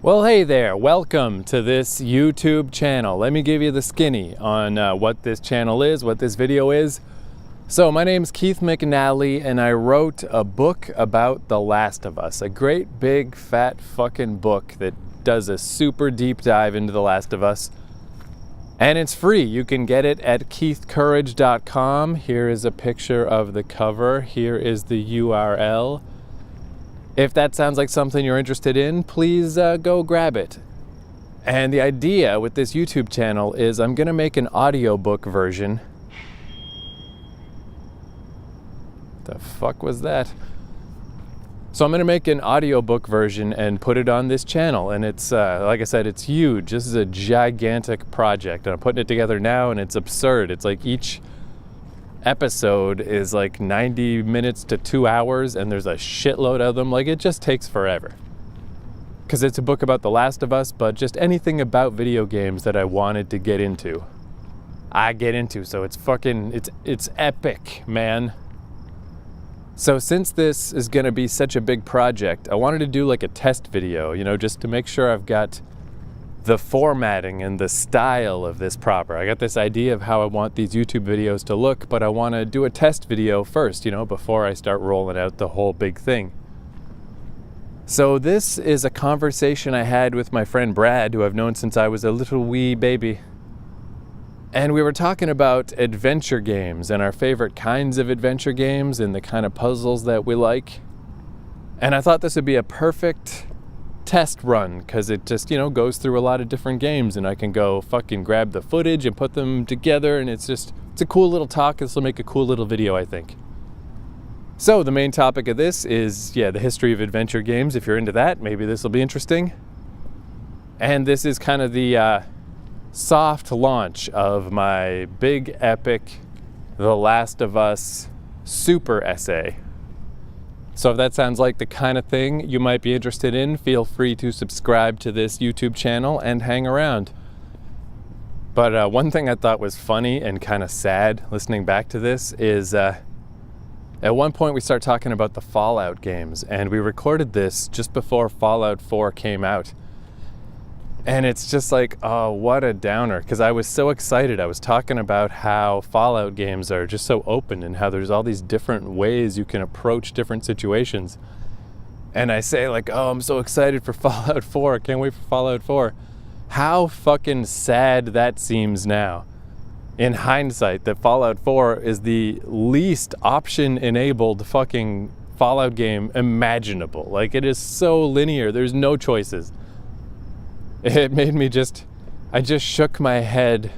Well, hey there, welcome to this YouTube channel. Let me give you the skinny on what this channel is, what this video is. So my name's Keith McNally and I wrote a book about The Last of Us, a great big fat fucking book that does a super deep dive into The Last of Us. And it's free. You can get it at keithcourage.com. Here is a picture of the cover. Here is the URL. If that sounds like something you're interested in, please go grab it. And the idea with this YouTube channel is I'm going to make an audiobook version. The fuck was that? So I'm going to make an audiobook version and put it on this channel. And it's, like I said, it's huge. This is a gigantic project. And I'm putting it together now and it's absurd. It's like each episode is like 90 minutes to 2 hours and there's a shitload of them. Like, it just takes forever because it's a book about The Last of Us, but just anything about video games that I wanted to get into, I get into. So it's fucking, it's epic, man. So since this is going to be such a big project, I wanted to do like a test video, you know, just to make sure I've got the formatting and the style of this proper. I got this idea of how I want these YouTube videos to look, but I want to do a test video first, you know, before I start rolling out the whole big thing. So this is a conversation I had with my friend Brad, who I've known since I was a little wee baby. And we were talking about adventure games and our favorite kinds of adventure games and the kind of puzzles that we like. And I thought this would be a perfect test run because it just, you know, goes through a lot of different games and I can go fucking grab the footage and put them together, and it's a cool little talk. This will make a cool little video, I think. So the main topic of this is, the history of adventure games. If you're into that, maybe this will be interesting. And this is kind of the soft launch of my big epic The Last of Us super essay. So if that sounds like the kind of thing you might be interested in, feel free to subscribe to this YouTube channel and hang around. But one thing I thought was funny and kind of sad listening back to this is at one point we start talking about the Fallout games, and we recorded this just before Fallout 4 came out. And it's just like, oh, what a downer, because I was so excited. I was talking about how Fallout games are just so open and how there's all these different ways you can approach different situations. And I say like, oh, I'm so excited for Fallout 4. I can't wait for Fallout 4. How fucking sad that seems now. In hindsight, that Fallout 4 is the least option-enabled fucking Fallout game imaginable. Like, it is so linear. There's no choices. It made me I just shook my head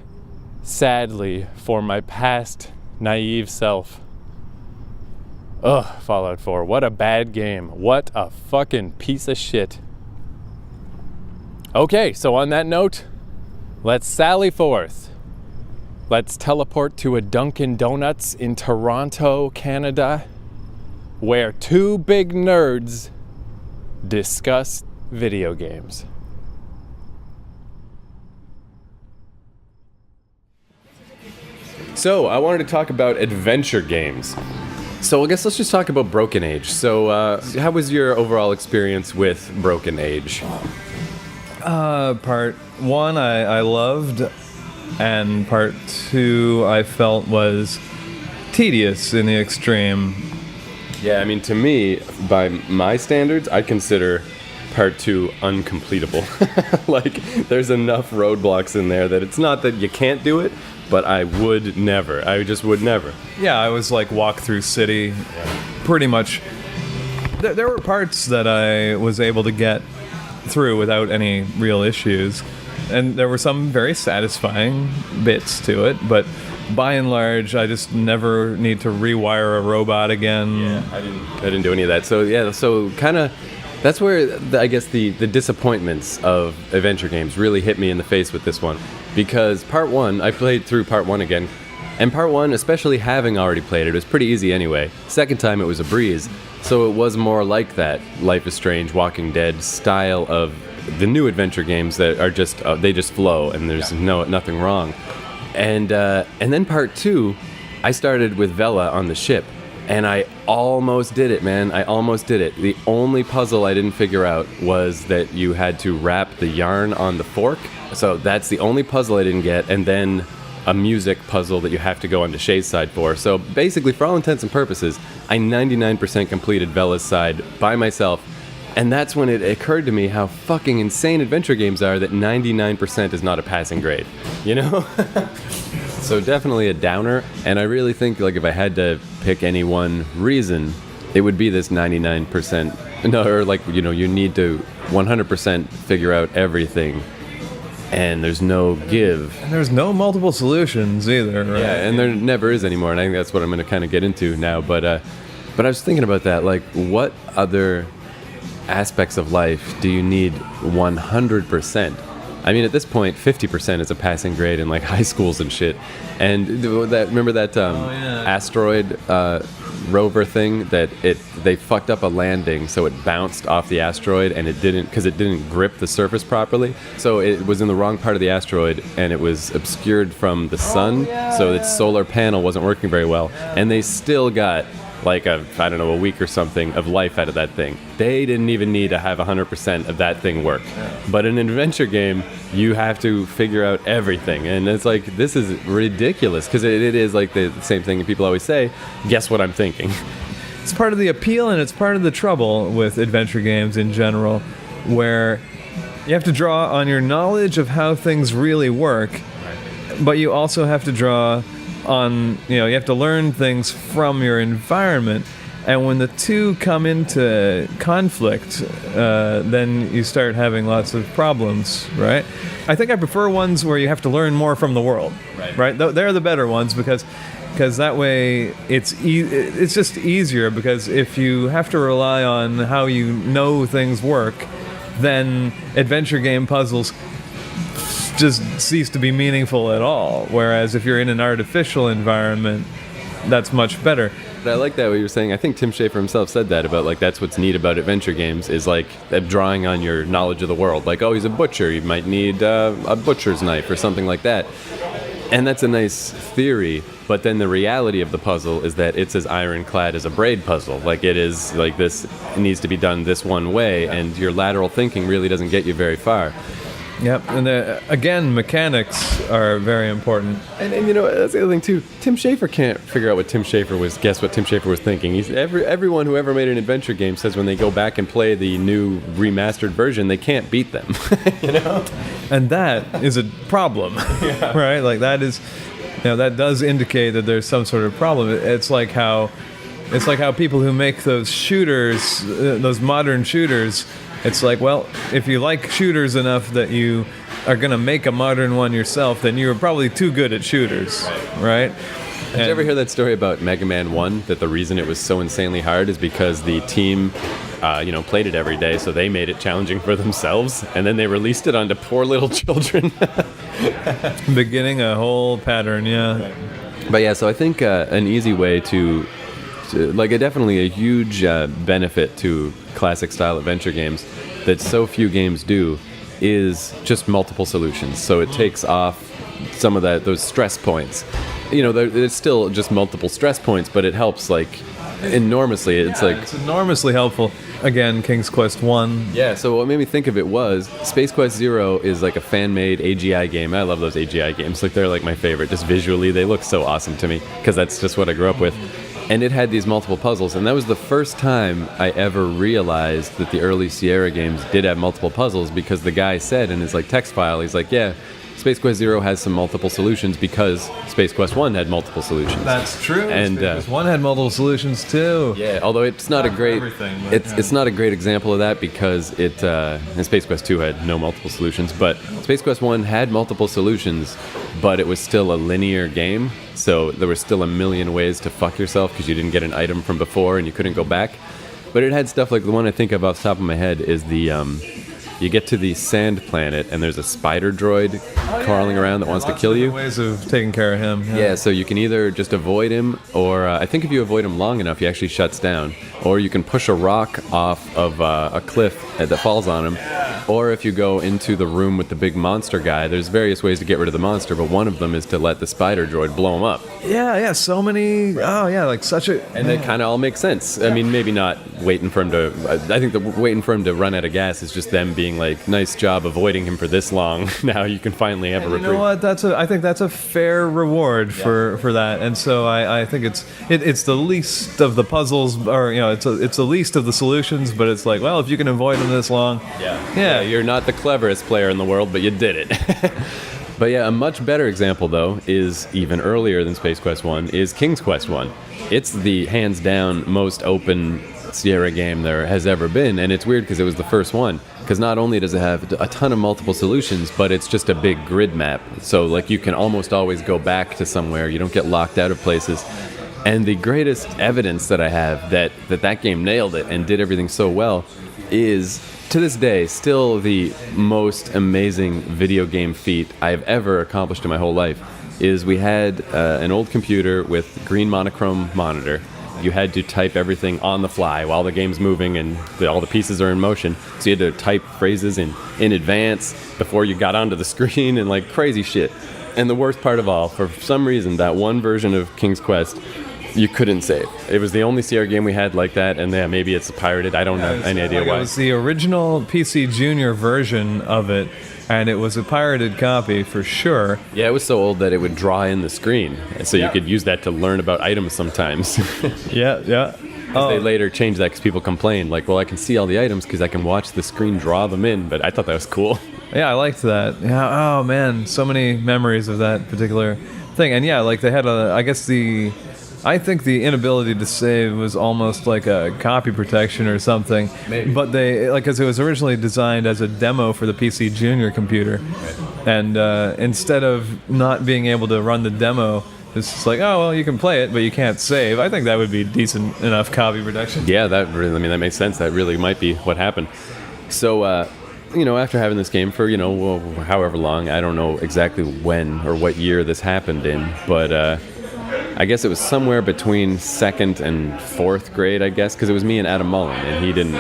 sadly for my past naive self. Ugh, Fallout 4, what a bad game. What a fucking piece of shit. Okay, so on that note, let's sally forth. Let's teleport to a Dunkin' Donuts in Toronto, Canada, where two big nerds discuss video games. So, I wanted to talk about adventure games. So, I guess let's just talk about Broken Age. So, how was your overall experience with Broken Age? Part 1 I loved, and part 2 I felt was tedious in the extreme. Yeah, I mean, to me, by my standards, I consider part 2 uncompletable. Like, there's enough roadblocks in there that it's not that you can't do it, but I would never. I just would never. Yeah, I was like walk through city, pretty much. There were parts that I was able to get through without any real issues, and there were some very satisfying bits to it, but by and large, I just never need to rewire a robot again. Yeah, I didn't do any of that. So kind of, that's where I guess the disappointments of adventure games really hit me in the face with this one. Because part 1, I played through part 1 again, and part 1, especially having already played it, was pretty easy anyway. Second time it was a breeze, so it was more like that Life is Strange, Walking Dead style of the new adventure games that are just, they just flow and there's nothing wrong. And then part 2, I started with Vela on the ship, And I almost did it, man. I almost did it. The only puzzle I didn't figure out was that you had to wrap the yarn on the fork. So that's the only puzzle I didn't get. And then a music puzzle that you have to go onto Shay's side for. So basically, for all intents and purposes, I 99% completed Vella's side by myself. And that's when it occurred to me how fucking insane adventure games are that 99% is not a passing grade, you know? So definitely a downer, and I really think like if I had to pick any one reason, it would be this 99%. No, or like, you know, you need to 100% figure out everything, and there's no give. And there's no multiple solutions either, right? Yeah, and there never is anymore, and I think that's what I'm going to kind of get into now. But I was thinking about that, like what other aspects of life do you need 100%? I mean, at this point, 50% is a passing grade in like high schools and shit. And remember that asteroid rover thing that they fucked up a landing, so it bounced off the asteroid and it didn't grip the surface properly. So it was in the wrong part of the asteroid and it was obscured from the sun, so its solar panel wasn't working very well. And they still got like a week or something of life out of that thing. They didn't even need to have 100% of that thing work. But in an adventure game, you have to figure out everything. And it's like, this is ridiculous, because it is like the same thing that people always say, guess what I'm thinking. It's part of the appeal and it's part of the trouble with adventure games in general, where you have to draw on your knowledge of how things really work, but you also have to draw on, you have to learn things from your environment, and when the two come into conflict, then you start having lots of problems, right? I think I prefer ones where you have to learn more from the world, right? They're the better ones because that way it's just easier, because if you have to rely on how you know things work, then adventure game puzzles just cease to be meaningful at all. Whereas if you're in an artificial environment, that's much better. But I like that what you were saying. I think Tim Schafer himself said that about like that's what's neat about adventure games is like drawing on your knowledge of the world. Like, oh, he's a butcher, you might need a butcher's knife or something like that. And that's a nice theory, but then the reality of the puzzle is that it's as ironclad as a braid puzzle. Like it is like this, it needs to be done this one way, and your lateral thinking really doesn't get you very far. Yep, and again, mechanics are very important. And you know, that's the other thing too. Tim Schafer can't figure out what Tim Schafer was thinking. Everyone who ever made an adventure game says when they go back and play the new remastered version, they can't beat them. You know? And that is a problem, right? Like that is, that does indicate that there's some sort of problem. It's like how people who make those shooters, those modern shooters, it's like, well, if you like shooters enough that you are going to make a modern one yourself, then you were probably too good at shooters, right? Did you ever hear that story about Mega Man 1, that the reason it was so insanely hard is because the team, played it every day, so they made it challenging for themselves, and then they released it onto poor little children. Beginning a whole pattern, yeah. But yeah, so I think an easy way to definitely a huge benefit to classic style adventure games that so few games do is just multiple solutions. So it takes off some of those stress points. It's still just multiple stress points, but it helps enormously. It's enormously helpful. Again, King's Quest 1. Yeah, so what made me think of it was Space Quest Zero is like a fan-made AGI game. I love those AGI games. They're like my favorite. Just visually, they look so awesome to me because that's just what I grew up with. And it had these multiple puzzles, and that was the first time I ever realized that the early Sierra games did have multiple puzzles, because the guy said in his text file, he's like, yeah, Space Quest Zero has some multiple solutions because Space Quest 1 had multiple solutions. That's true. And Space Quest 1 had multiple solutions too. Yeah, although it's not a great it's not a great example of that, because and Space Quest 2 had no multiple solutions, but Space Quest 1 had multiple solutions, but it was still a linear game. So there were still a million ways to fuck yourself because you didn't get an item from before and you couldn't go back. But it had stuff like the one I think of off the top of my head is the you get to the sand planet and there's a spider droid crawling around that wants to kill you. Ways of taking care of him. Yeah, so you can either just avoid him, or I think if you avoid him long enough, he actually shuts down. Or you can push a rock off of a cliff that falls on him, Or if you go into the room with the big monster guy, there's various ways to get rid of the monster, but one of them is to let the spider droid blow him up. Yeah, so many. Oh, yeah, like such a. And they kind of all make sense. I mean, maybe not waiting for him to. I think the waiting for him to run out of gas is just them being like, nice job avoiding him for this long. Now you can finally have a reprieve. You know what? I think that's a fair reward for that. And so I think it's the least of the puzzles, or it's the least of the solutions. But it's like, well, if you can avoid them this long, yeah. You're not the cleverest player in the world, but you did it. But yeah, a much better example, though, is even earlier than Space Quest 1, is King's Quest 1. It's the hands-down most open Sierra game there has ever been, and it's weird because it was the first one. Because not only does it have a ton of multiple solutions, but it's just a big grid map. So, like, you can almost always go back to somewhere. You don't get locked out of places. And the greatest evidence that I have that game nailed it and did everything so well is, to this day, still the most amazing video game feat I've ever accomplished in my whole life, is we had an old computer with green monochrome monitor. You had to type everything on the fly while the game's moving and all the pieces are in motion. So you had to type phrases in advance before you got onto the screen and like crazy shit. And the worst part of all, for some reason, that one version of King's Quest, you couldn't save. It was the only Sierra game we had like that, and yeah, maybe it's pirated. I don't have any idea why. It was the original PC Junior version of it, and it was a pirated copy for sure. Yeah, it was so old that it would draw in the screen, so you could use that to learn about items sometimes. Yeah. They later changed that because people complained, like, well, I can see all the items because I can watch the screen draw them in, but I thought that was cool. Yeah, I liked that. Yeah, oh man, so many memories of that particular thing. And yeah, like they had I think the inability to save was almost like a copy protection or something. Maybe. But because it was originally designed as a demo for the PC Junior computer. Right. And instead of not being able to run the demo, it's just like, oh, well, you can play it, but you can't save. I think that would be decent enough copy protection. Yeah, that makes sense. That really might be what happened. So, after having this game for, however long, I don't know exactly when or what year this happened in, but I guess it was somewhere between 2nd and 4th grade, I guess, because it was me and Adam Mullen, and he didn't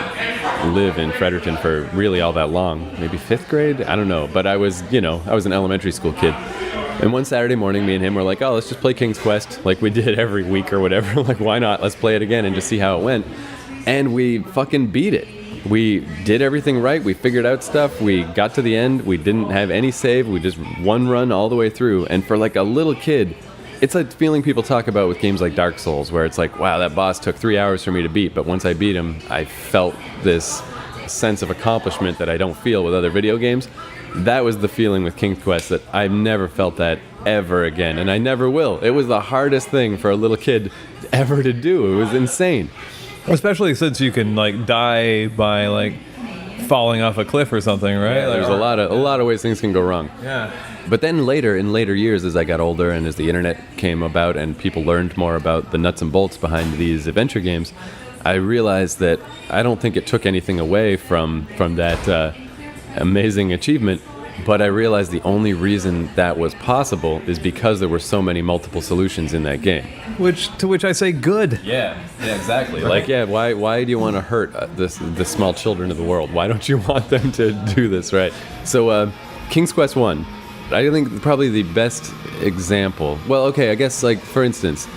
live in Fredericton for really all that long. Maybe 5th grade? I don't know. But I was an elementary school kid. And one Saturday morning, me and him were like, oh, let's just play King's Quest like we did every week or whatever. Like, why not? Let's play it again and just see how it went. And we fucking beat it. We did everything right. We figured out stuff. We got to the end. We didn't have any save. We just one run all the way through. And for like a little kid, it's like feeling people talk about with games like Dark Souls, where it's like, wow, that boss took 3 hours for me to beat, but once I beat him, I felt this sense of accomplishment that I don't feel with other video games. That was the feeling with King's Quest, that I've never felt that ever again, and I never will. It was the hardest thing for a little kid ever to do. It was insane. Especially since you can like die by like falling off a cliff or something, right? Yeah, there's a lot of ways things can go wrong. Yeah. But then in later years, as I got older and as the internet came about and people learned more about the nuts and bolts behind these adventure games, I realized that I don't think it took anything away from that amazing achievement. But I realized the only reason that was possible is because there were so many multiple solutions in that game. To which I say good. Yeah, exactly. Like, yeah, why do you want to hurt the small children of the world? Why don't you want them to do this, right? So, King's Quest 1, I think probably the best example. Well, okay, I guess, like, for instance,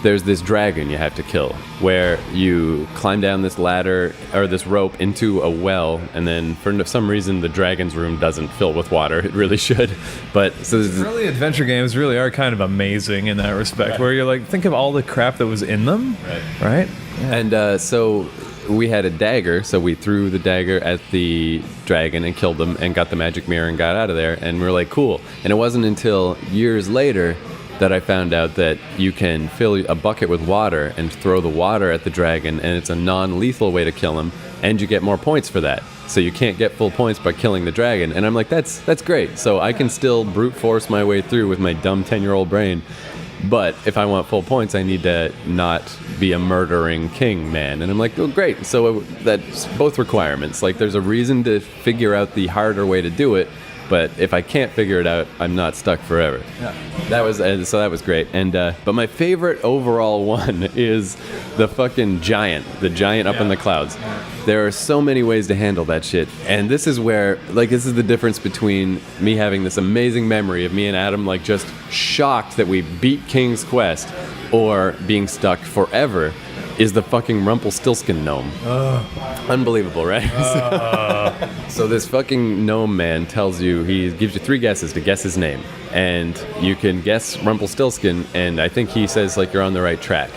there's this dragon you have to kill, where you climb down this ladder, or this rope, into a well, and then for some reason the dragon's room doesn't fill with water. It really should. But so early adventure games really are kind of amazing in that respect, right? Where you're like, think of all the crap that was in them, right? Yeah. And so we had a dagger, so we threw the dagger at the dragon and killed him and got the magic mirror and got out of there, and we were like, cool. And it wasn't until years later that I found out that you can fill a bucket with water and throw the water at the dragon, and it's a non-lethal way to kill him, and you get more points for that. So you can't get full points by killing the dragon. And I'm like, that's great. So I can still brute force my way through with my dumb 10-year-old brain. But if I want full points, I need to not be a murdering king man. And I'm like, oh, great. So that's both requirements. Like, there's a reason to figure out the harder way to do it, but if I can't figure it out, I'm not stuck forever. Yeah. That was great. And but my favorite overall one is the fucking giant, up in the clouds. There are so many ways to handle that shit. And this is where, like, this is the difference between me having this amazing memory of me and Adam, like, just shocked that we beat King's Quest, or being stuck forever, is the fucking Rumpelstiltskin gnome. Unbelievable, right? So this fucking gnome man tells you, he gives you 3 guesses to guess his name. And you can guess Rumpelstiltskin, and I think he says, like, you're on the right track.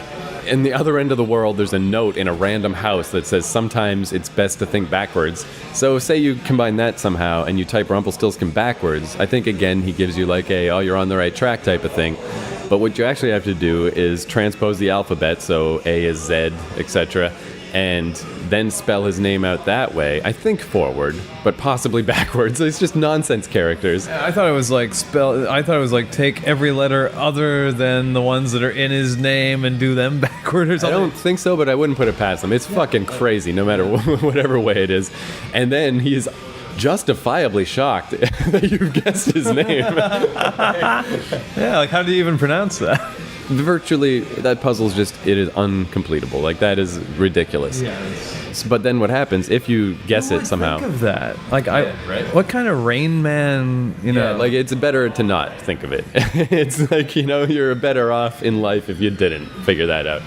In the other end of the world, there's a note in a random house that says sometimes it's best to think backwards. So say you combine that somehow and you type Rumpelstiltskin backwards, I think again he gives you like a, oh, you're on the right track type of thing. But what you actually have to do is transpose the alphabet, so A is Z, etc., and then spell his name out that way. I think forward, but possibly backwards. It's just nonsense characters. I thought it was like take every letter other than the ones that are in his name and do them backward or I something. don't think so, but I wouldn't put it past them. It's fucking crazy, no matter whatever way it is. And then he is justifiably shocked that you've guessed his name. Yeah, like how do you even pronounce that? Virtually, that puzzle is just, it is uncompletable. Like, that is ridiculous. But then what happens if you guess it somehow? Think of that. Like, right? What kind of Rain Man, you know? Yeah, like, it's better to not think of it. It's like, you know, you're better off in life if you didn't figure that out.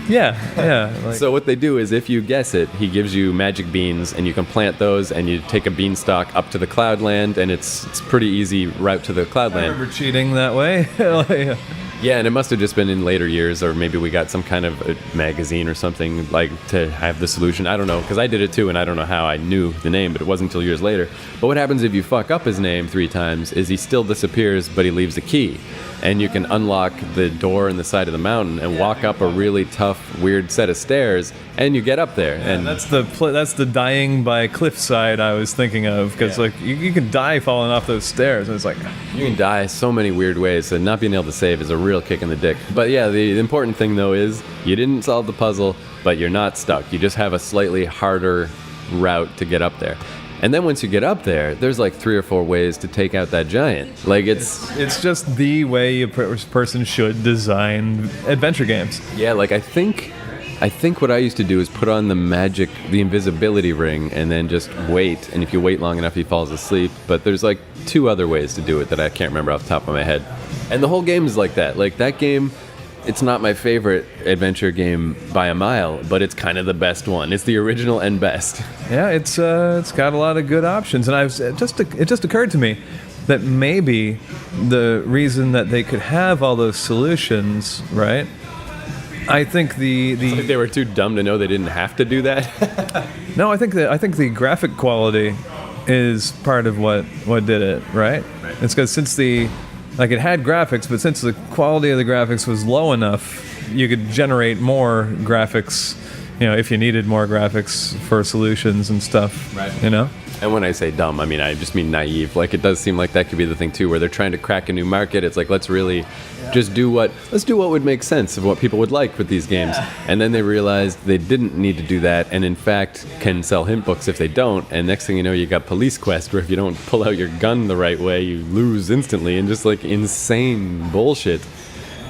Yeah. Like, So what they do is, if you guess it, he gives you magic beans, and you can plant those, and you take a beanstalk up to the Cloudland, and it's pretty easy route to the I Cloudland. remember cheating that way. Like, Yeah, and it must have just been in later years, or maybe we got some kind of a magazine or something, like, to have the solution. I don't know, because I did it too, and I don't know how I knew the name, but it wasn't until years later. But what happens if you fuck up his name 3 times is he still disappears, but he leaves a key. And you can unlock the door in the side of the mountain and walk up a really tough, weird set of stairs, and you get up there. And that's the dying by cliffside I was thinking of, because like you can die falling off those stairs, and it's like you can die so many weird ways, so not being able to save is a real kick in the dick. But yeah, the important thing though is you didn't solve the puzzle, but you're not stuck. You just have a slightly harder route to get up there. And then once you get up there, there's like 3 or 4 ways to take out that giant. Like, it's just the way a person should design adventure games. Yeah, like I think what I used to do is put on the invisibility ring, and then just wait. And if you wait long enough, he falls asleep. But there's like 2 other ways to do it that I can't remember off the top of my head. And the whole game is like that. Like, that game, it's not my favorite adventure game by a mile, but it's kind of the best one. It's the original and best. Yeah, it's got a lot of good options, and it just occurred to me that maybe the reason that they could have all those solutions, right? I think Like they were too dumb to know they didn't have to do that. No, I think the graphic quality is part of what did it, right? It's because it had graphics, but since the quality of the graphics was low enough, you could generate more graphics, you know, if you needed more graphics for solutions and stuff, Right. You know? And when I say dumb, I mean, I just mean naive. Like, it does seem like that could be the thing too, where they're trying to crack a new market. It's like, let's do what would make sense of what people would like with these games. And then they realized they didn't need to do that, and in fact can sell hint books if they don't. And next thing you know, you got Police Quest, where if you don't pull out your gun the right way, you lose instantly, and just like insane bullshit.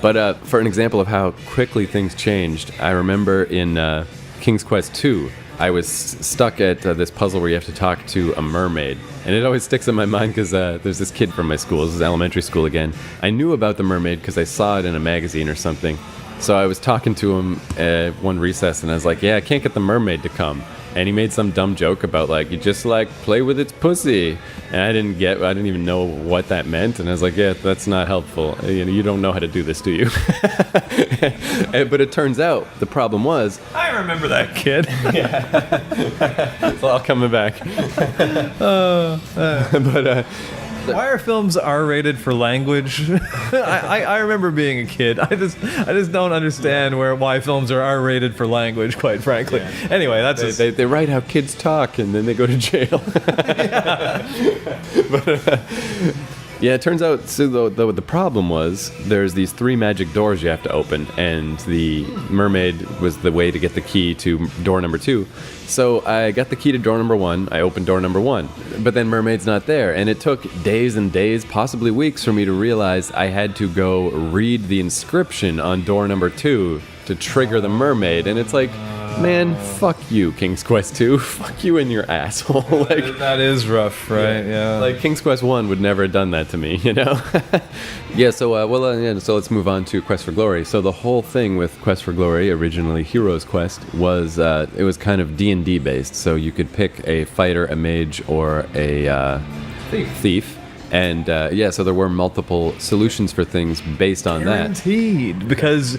But for an example of how quickly things changed, I remember in King's Quest II, I was stuck at this puzzle where you have to talk to a mermaid. And it always sticks in my mind because there's this kid from my school. This is elementary school again. I knew about the mermaid because I saw it in a magazine or something. So I was talking to him at one recess, and I was like, yeah, I can't get the mermaid to come. And he made some dumb joke about, like, you just, like, play with its pussy. And I didn't even know what that meant. And I was like, yeah, that's not helpful. You don't know how to do this, do you? But it turns out the problem was... I remember that kid. It's all coming back. Why are films R-rated for language? I remember being a kid. I just don't understand why films are R-rated for language, quite frankly. Yeah. Anyway, that's they write how kids talk, and then they go to jail. Yeah, it turns out, so the problem was there's these 3 magic doors you have to open, and the mermaid was the way to get the key to door number 2. So I got the key to door number 1, I opened door number 1, but then mermaid's not there, and it took days and days, possibly weeks, for me to realize I had to go read the inscription on door number 2 to trigger the mermaid, and it's like, man, fuck you, King's Quest 2. Fuck you and your asshole. Like, That is rough, right? Yeah. like King's Quest 1 would never have done that to me, you know? Yeah, so so let's move on to Quest for Glory. So the whole thing with Quest for Glory, originally Hero's Quest, was it was kind of D&D based. So you could pick a fighter, a mage, or a thief. And so there were multiple solutions for things based on that. Guaranteed, because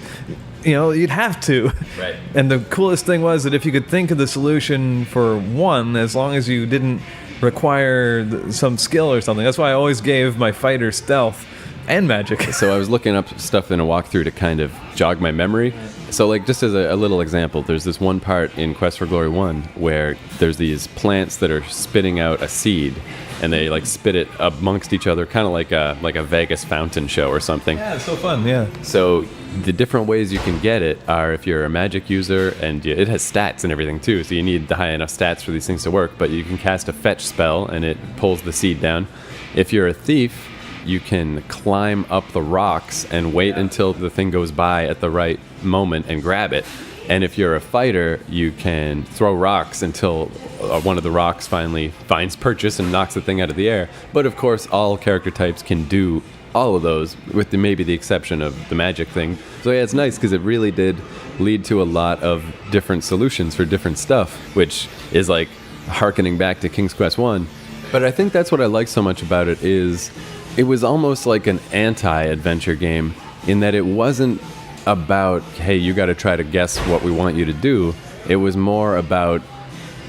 you'd have to. Right. And the coolest thing was that if you could think of the solution for one, as long as you didn't require some skill or something. That's why I always gave my fighter stealth and magic. So I was looking up stuff in a walkthrough to kind of jog my memory. So, like, just as a little example, there's this one part in Quest for Glory 1 where there's these plants that are spitting out a seed, and they, like, spit it amongst each other, kind of like a Vegas fountain show or something. Yeah, it's so fun, yeah. So the different ways you can get it are if you're a magic user, and it has stats and everything too, so you need the high enough stats for these things to work, but you can cast a fetch spell, and it pulls the seed down. If you're a thief, you can climb up the rocks and wait until the thing goes by at the right moment and grab it. And if you're a fighter, you can throw rocks until one of the rocks finally finds purchase and knocks the thing out of the air. But of course, all character types can do all of those, with maybe the exception of the magic thing. So yeah, it's nice because it really did lead to a lot of different solutions for different stuff, which is like hearkening back to King's Quest 1. But I think that's what I like so much about it is it was almost like an anti-adventure game in that it wasn't about, hey, you got to try to guess what we want you to do. It was more about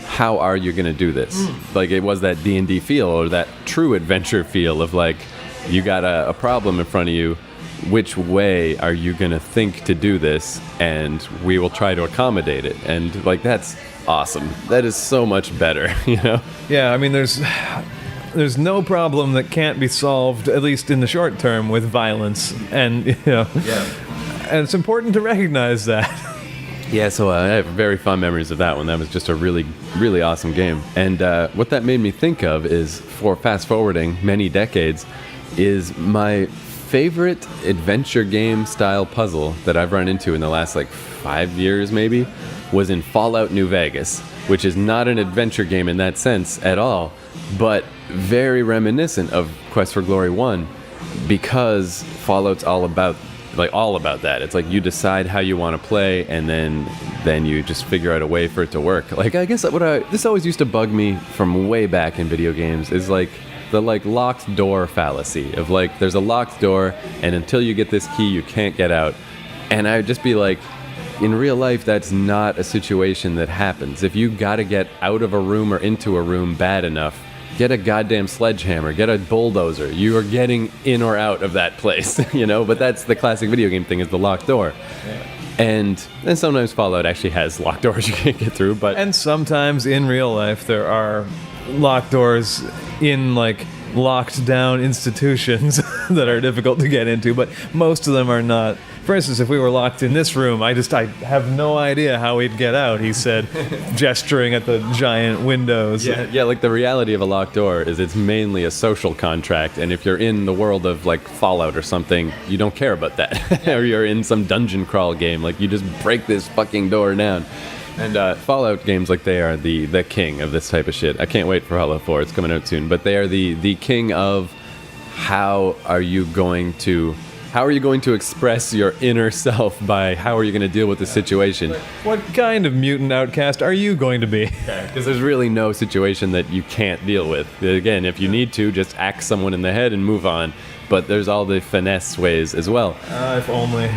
how are you going to do this? Like, it was that D&D feel, or that true adventure feel of like, you got a problem in front of you. Which way are you going to think to do this? And we will try to accommodate it. And like, that's awesome. That is so much better, you know? Yeah, I mean, there's no problem that can't be solved, at least in the short term, with violence. And, and it's important to recognize that. Yeah, so I have very fond memories of that one. That was just a really, really awesome game. And what that made me think of is, for fast-forwarding many decades, is my favorite adventure game style puzzle that I've run into in the last, 5 years maybe, was in Fallout New Vegas, which is not an adventure game in that sense at all, but very reminiscent of Quest for Glory 1, because Fallout's all about that. It's like you decide how you want to play, and then you just figure out a way for it to work. Like, I guess this always used to bug me from way back in video games, is like the locked door fallacy of there's a locked door, and until you get this key you can't get out. And I would just be like, in real life that's not a situation that happens. If you gotta get out of a room or into a room bad enough, get a goddamn sledgehammer, get a bulldozer. You are getting in or out of that place, you know? But that's the classic video game thing, is the locked door. Yeah. And sometimes Fallout actually has locked doors you can't get through, but... And sometimes in real life there are locked doors in, locked down institutions that are difficult to get into, but most of them are not. For instance, if we were locked in this room, I have no idea how we'd get out, he said, gesturing at the giant windows. Yeah, the reality of a locked door is it's mainly a social contract, and if you're in the world of, Fallout or something, you don't care about that. Or you're in some dungeon crawl game, you just break this fucking door down. And Fallout games, they are the king of this type of shit. I can't wait for Fallout 4, it's coming out soon, but they are the king of how are you going to express your inner self by how are you going to deal with the situation? What kind of mutant outcast are you going to be? Because there's really no situation that you can't deal with. Again, if you need to, just axe someone in the head and move on. But there's all the finesse ways as well. If only.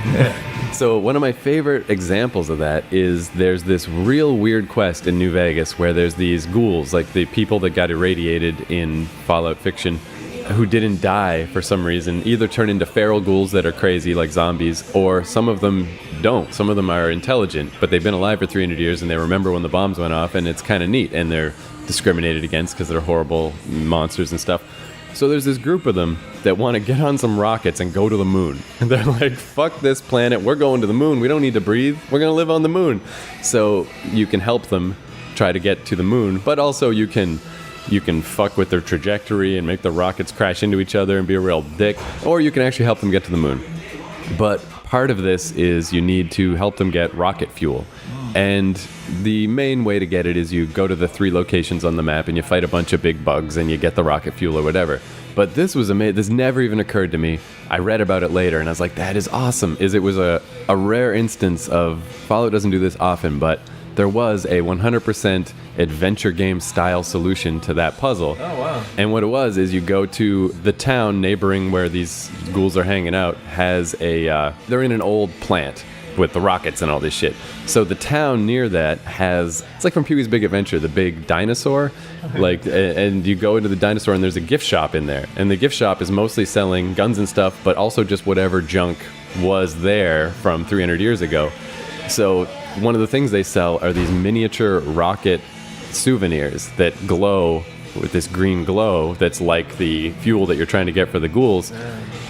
So one of my favorite examples of that is there's this real weird quest in New Vegas where there's these ghouls, the people that got irradiated in Fallout fiction, who didn't die for some reason, either turn into feral ghouls that are crazy like zombies, or some of them don't. Some of them are intelligent, but they've been alive for 300 years and they remember when the bombs went off, and it's kind of neat, and they're discriminated against because they're horrible monsters and stuff. So there's this group of them that want to get on some rockets and go to the moon. And they're like, fuck this planet, we're going to the moon, we don't need to breathe, we're going to live on the moon. So you can help them try to get to the moon, but also you can fuck with their trajectory and make the rockets crash into each other and be a real dick, or you can actually help them get to the moon. But part of this is you need to help them get rocket fuel. And the main way to get it is you go to the 3 locations on the map and you fight a bunch of big bugs and you get the rocket fuel or whatever. But this was amazing. This never even occurred to me. I read about it later and I was like, that is awesome. It was a rare instance of, Fallout doesn't do this often, but there was a 100% adventure game style solution to that puzzle. Oh, wow. And what it was is you go to the town neighboring where these ghouls are hanging out, has they're in an old plant with the rockets and all this shit. So the town near that has, it's like from Pee-wee's Big Adventure, the big dinosaur, and you go into the dinosaur and there's a gift shop in there. And the gift shop is mostly selling guns and stuff, but also just whatever junk was there from 300 years ago. So one of the things they sell are these miniature rocket souvenirs that glow with this green glow that's like the fuel that you're trying to get for the ghouls.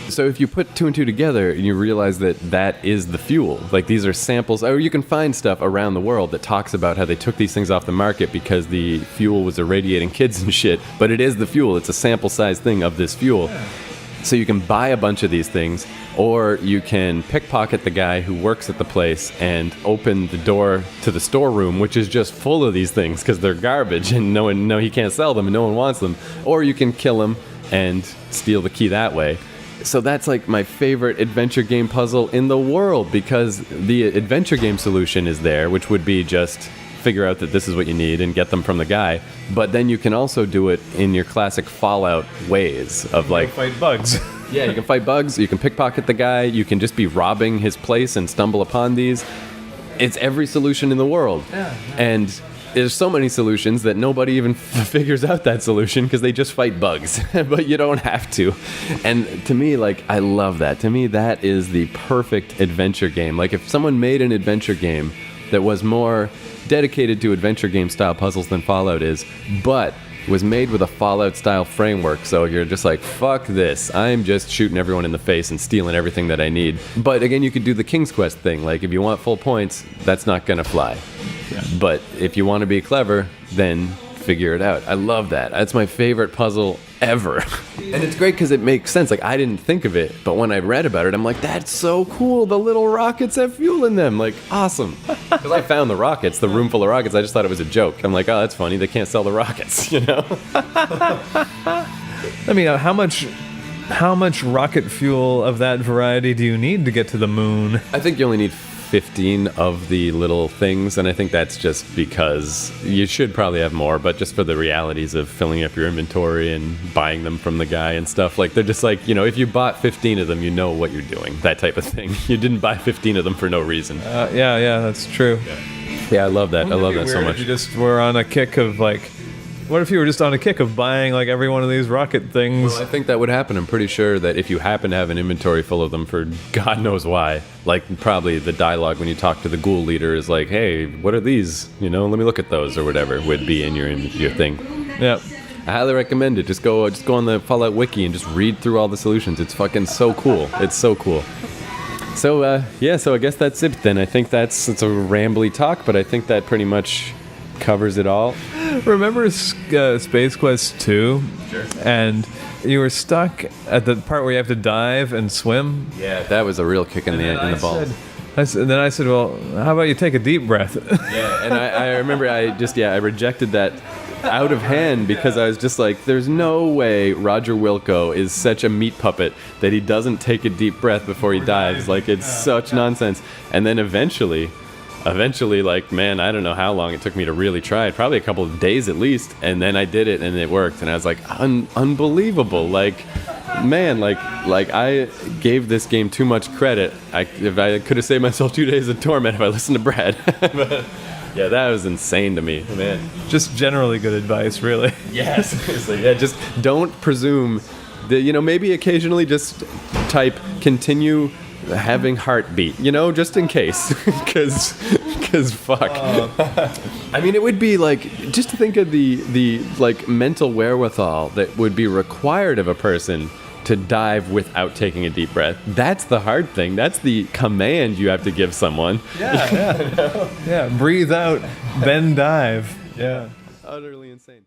So if you put 2 and 2 together and you realize that that is the fuel, like these are samples, or you can find stuff around the world that talks about how they took these things off the market because the fuel was irradiating kids and shit, but it is the fuel. It's a sample size thing of this fuel. So you can buy a bunch of these things, or you can pickpocket the guy who works at the place and open the door to the storeroom, which is just full of these things because they're garbage and he can't sell them and no one wants them. Or you can kill him and steal the key that way. So that's like my favorite adventure game puzzle in the world, because the adventure game solution is there, which would be just figure out that this is what you need and get them from the guy. But then you can also do it in your classic Fallout ways of like Fight bugs. Yeah, you can fight bugs, you can pickpocket the guy, you can just be robbing his place and stumble upon these. It's every solution in the world. Yeah. And there's so many solutions that nobody even figures out that solution because they just fight bugs. But you don't have to. And to me, like, I love that. To me, that is the perfect adventure game. Like, if someone made an adventure game that was more dedicated to adventure game style puzzles than Fallout is, but was made with a Fallout style framework, so you're just like, fuck this, I'm just shooting everyone in the face and stealing everything that I need. But again, you could do the King's Quest thing, like if you want full points, that's not gonna fly. Yeah. But if you want to be clever, then figure it out. I love that. That's my favorite puzzle ever. And it's great because it makes sense. Like, I didn't think of it, but when I read about it, I'm like, that's so cool. The little rockets have fuel in them. Like, awesome. Because I found the rockets, the room full of rockets. I just thought it was a joke. I'm like, oh, that's funny. They can't sell the rockets, you know? I mean, how much rocket fuel of that variety do you need to get to the moon? I think you only need 15 of the little things, and I think that's just because you should probably have more, but just for the realities of filling up your inventory and buying them from the guy and stuff, like, they're just like, you know, if you bought 15 of them, you know what you're doing, that type of thing. You didn't buy 15 of them for no reason. Yeah, that's true. Yeah, I love that. I love that so much. If you just were on a kick of, like, what if you were just on a kick of buying, like, every one of these rocket things? Well, I think that would happen. I'm pretty sure that if you happen to have an inventory full of them for God knows why, like, probably the dialogue when you talk to the ghoul leader is like, hey, what are these? You know, let me look at those or whatever would be in your thing. Yeah. I highly recommend it. Just go on the Fallout Wiki and just read through all the solutions. It's fucking so cool. It's so cool. So, so I guess that's it then. I think it's a rambly talk, but I think that pretty much covers it all. Remember Space Quest 2? Sure. And you were stuck at the part where you have to dive and swim? Yeah, that was a real kick in the balls. Then I said, well, how about you take a deep breath? Yeah, and I remember I rejected that out of hand because I was just like, there's no way Roger Wilco is such a meat puppet that he doesn't take a deep breath before he dives. Like, it's such nonsense. And then eventually, like, man, I don't know how long it took me to really try it. Probably a couple of days at least. And then I did it and it worked. And I was like, unbelievable. Like, man, like I gave this game too much credit. If I could have saved myself 2 days of torment if I listened to Brad. But yeah, that was insane to me, man. Just generally good advice, really. Yes. Yeah, just don't presume that, you know, maybe occasionally just type continue having heartbeat, you know, just in case, because weak as fuck. I mean, it would be like, just to think of the like mental wherewithal that would be required of a person to dive without taking a deep breath. That's the hard thing. That's the command you have to give someone. Yeah. Breathe out, then dive. Yeah. Utterly insane.